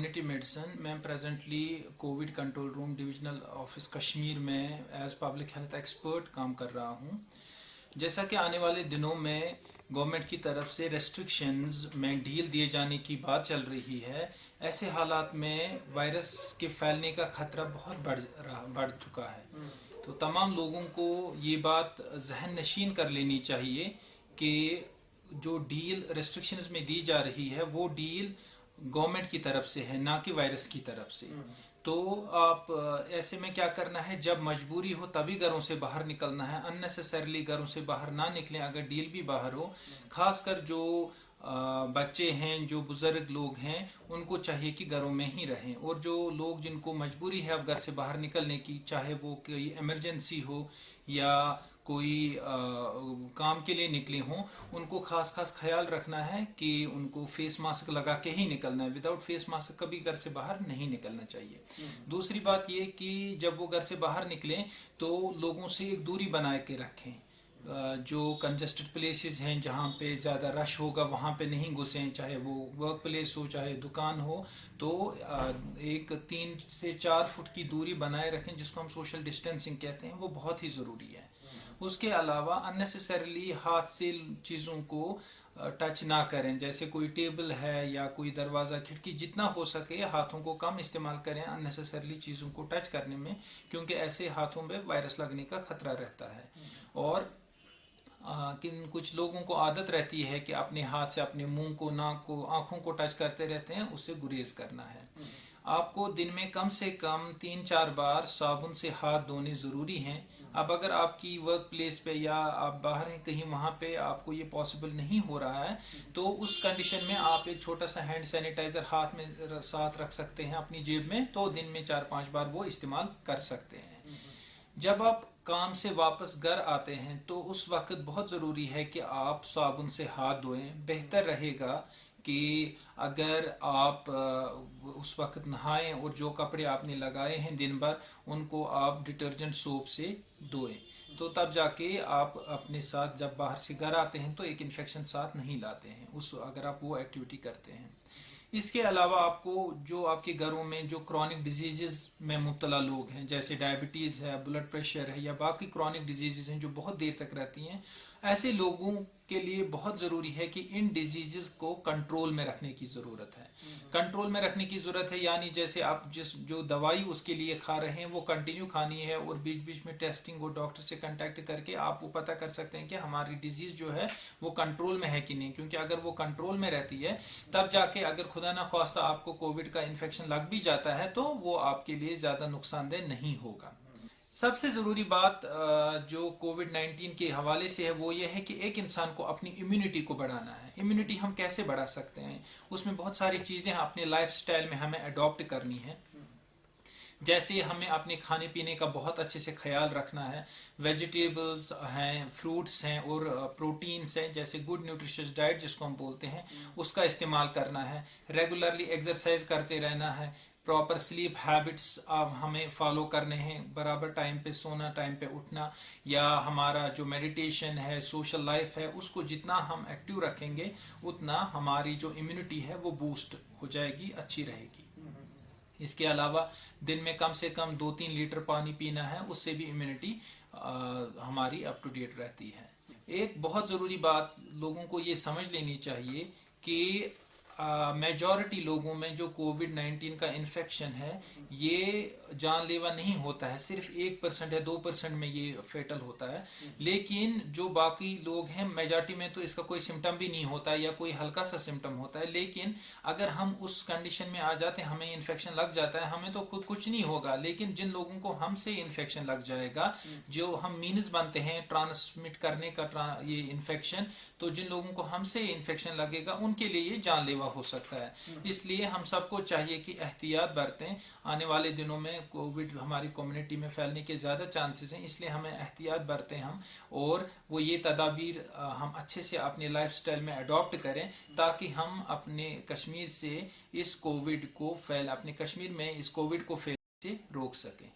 Community medicine. मैं presently COVID control room divisional office Kashmir में as public health expert काम कर रहा हूं। जैसा कि आने वाले दिनों में गवर्नमेंट की तरफ से रेस्ट्रिक्शंस में ढील दिए जाने की बात चल रही है, ऐसे हालात में वायरस के फैलने का खतरा बहुत बढ़ चुका है। तो तमाम लोगों को ये बात जहन नशीन कर लेनी चाहिए कि जो डील रेस्ट्रिक्शंस में दी जा रही है वो डील गवर्नमेंट की तरफ से है, ना कि वायरस की तरफ से। तो आप ऐसे में क्या करना है, जब मजबूरी हो तभी घरों से बाहर निकलना है। अननेसेसरली घरों से बाहर ना निकलें अगर डील भी बाहर हो। खासकर जो बच्चे हैं, जो बुजुर्ग लोग हैं, उनको चाहिए कि घरों में ही रहें। और जो लोग जिनको मजबूरी है अब घर से बाहर निकलने की, चाहे वो कोई इमरजेंसी हो या कोई काम के लिए निकले हों, उनको खास ख्याल रखना है कि उनको फेस मास्क लगा के ही निकलना है। विदाउट फेस मास्क कभी घर से बाहर नहीं निकलना चाहिए। दूसरी बात ये कि जब वो घर से बाहर निकलें तो लोगों से एक दूरी बनाए के रखें। जो कंजेस्टेड प्लेसेस हैं, जहाँ पे ज्यादा रश होगा, वहां पे नहीं घुसें, चाहे वो वर्क प्लेस हो चाहे दुकान हो। तो एक 3 से 4 फुट की दूरी बनाए रखें, जिसको हम सोशल डिस्टेंसिंग कहते हैं, वो बहुत ही जरूरी है। उसके अलावा अननेसेसरली हाथ से चीजों को टच ना करें, जैसे कोई टेबल है या कोई दरवाजा खिड़की, जितना हो सके हाथों को कम इस्तेमाल करें अननेसेसरली चीजों को टच करने में, क्योंकि ऐसे हाथों में वायरस लगने का खतरा रहता है। और कुछ लोगों को आदत रहती है कि अपने हाथ से अपने मुंह को, नाक को, आंखों को टच करते रहते हैं, उससे गुरेज करना है। आपको दिन में कम से कम 3-4 बार साबुन से हाथ धोने जरूरी हैं। अब अगर आपकी वर्क प्लेस पे या आप बाहर हैं कहीं, वहां पे आपको ये पॉसिबल नहीं हो रहा है, तो उस कंडीशन में आप एक छोटा सा हैंड सैनिटाइजर हाथ में साथ रख सकते हैं अपनी जेब में, तो दिन में 4-5 बार वो इस्तेमाल कर सकते हैं। जब आप काम से वापस घर आते हैं तो उस वक्त बहुत जरूरी है कि आप साबुन से हाथ धोएं। बेहतर रहेगा कि अगर आप उस वक्त नहाएं और जो कपड़े आपने लगाए हैं दिन भर, उनको आप डिटर्जेंट सोप से धोएं। तो तब जाके आप अपने साथ जब बाहर से घर आते हैं तो एक इन्फेक्शन साथ नहीं लाते हैं अगर आप वो एक्टिविटी करते हैं। इसके अलावा आपको जो आपके घरों में जो क्रॉनिक डिजीजेस में मुब्तला लोग हैं, जैसे डायबिटीज है, ब्लड प्रेशर है या बाकी क्रॉनिक डिजीजेस हैं जो बहुत देर तक रहती हैं, ऐसे लोगों के लिए बहुत जरूरी है कि इन डिजीजेस को कंट्रोल में रखने की जरूरत है। कंट्रोल में रखने की जरूरत है यानी जैसे आप जो दवाई उसके लिए खा रहे हैं वो कंटिन्यू खानी है, और बीच बीच में टेस्टिंग और डॉक्टर से कांटेक्ट करके आप वो पता कर सकते हैं कि हमारी डिजीज जो है वो कंट्रोल में है कि नहीं। क्योंकि अगर वो कंट्रोल में रहती है तब जाके अगर खुदा ना ख्वास्ता आपको कोविड का इन्फेक्शन लग भी जाता है तो वो आपके लिए ज्यादा नुकसानदेह नहीं होगा। सबसे जरूरी बात जो कोविड-19 के हवाले से है वो ये है कि एक इंसान को अपनी इम्यूनिटी को बढ़ाना है। इम्यूनिटी हम कैसे बढ़ा सकते हैं, उसमें बहुत सारी चीजें अपने लाइफस्टाइल में हमें अडॉप्ट करनी है। जैसे हमें अपने खाने पीने का बहुत अच्छे से ख्याल रखना है। वेजिटेबल्स हैं, फ्रूट्स हैं और प्रोटीन्स हैं, जैसे गुड न्यूट्रिशियस डाइट जिसको हम बोलते हैं, उसका इस्तेमाल करना है। रेगुलरली एक्सरसाइज करते रहना है। प्रॉपर स्लीप हैबिट्स हमें फॉलो करने हैं, बराबर टाइम पे सोना, टाइम पे उठना, या हमारा जो मेडिटेशन है, सोशल लाइफ है, उसको जितना हम एक्टिव रखेंगे उतना हमारी जो इम्यूनिटी है वो बूस्ट हो जाएगी, अच्छी रहेगी। इसके अलावा दिन में कम से कम 2-3 लीटर पानी पीना है, उससे भी इम्यूनिटी हमारी अप टू डेट रहती है। एक बहुत जरूरी बात लोगों को ये समझ लेनी चाहिए कि मेजॉरिटी लोगों में जो कोविड-19 का इन्फेक्शन है ये जानलेवा नहीं होता है, सिर्फ 1% या 2% में ये फेटल होता है। लेकिन जो बाकी लोग हैं मेजॉरिटी में तो इसका कोई सिम्टम भी नहीं होता है या कोई हल्का सा सिम्टम होता है। लेकिन अगर हम उस कंडीशन में आ जाते हैं, हमें इन्फेक्शन लग जाता है, हमें तो खुद कुछ नहीं होगा, लेकिन जिन लोगों को हमसे इन्फेक्शन लग जाएगा, जो हम मीन्स बनते हैं ट्रांसमिट करने का ये इन्फेक्शन, तो जिन लोगों को हमसे इन्फेक्शन लगेगा उनके लिए ये जानलेवा हो सकता है। इसलिए हम सबको चाहिए कि एहतियात बरतें। आने वाले दिनों में कोविड हमारी कम्युनिटी में फैलने के ज्यादा चांसेस हैं, इसलिए हमें एहतियात बरतें हम, और वो ये तदाबीर हम अच्छे से अपने लाइफस्टाइल में अडॉप्ट करें ताकि हम अपने कश्मीर से इस कोविड को अपने कश्मीर में इस कोविड को फैलने से रोक सकें।